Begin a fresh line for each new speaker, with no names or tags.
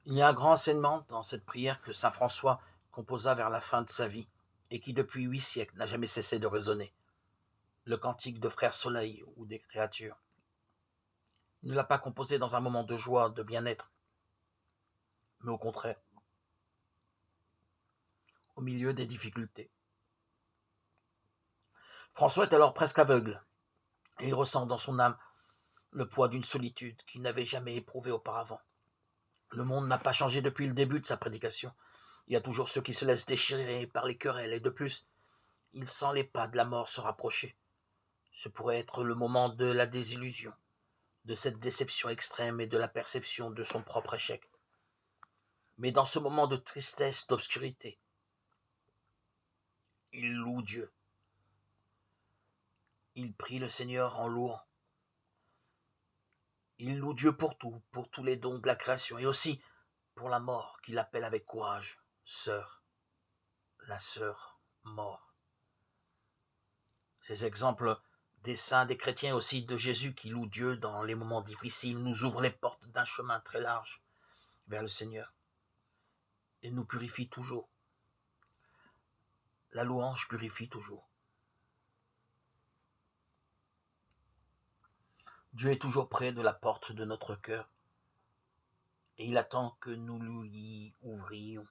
Il y a un grand enseignement dans cette prière que saint François composa vers la fin de sa vie et qui depuis 8 siècles n'a jamais cessé de résonner, le cantique de Frère Soleil ou des créatures. Il ne l'a pas composé dans un moment de joie, de bien-être, mais au contraire, au milieu des difficultés. François est alors presque aveugle et il ressent dans son âme le poids d'une solitude qu'il n'avait jamais éprouvée auparavant. Le monde n'a pas changé depuis le début de sa prédication. Il y a toujours ceux qui se laissent déchirer par les querelles et de plus, il sent les pas de la mort se rapprocher. Ce pourrait être le moment de la désillusion, de cette déception extrême et de la perception de son propre échec. Mais dans ce moment de tristesse, d'obscurité, il loue Dieu. Il prie le Seigneur en louant. Il loue Dieu pour tous les dons de la création et aussi pour la mort qu'il appelle avec courage, sœur, la sœur mort. Ces exemples des saints, des chrétiens aussi, de Jésus qui loue Dieu dans les moments difficiles, nous ouvrent les portes d'un chemin très large vers le Seigneur et nous purifie toujours. La louange purifie toujours. Dieu est toujours près de la porte de notre cœur et il attend que nous lui ouvrions.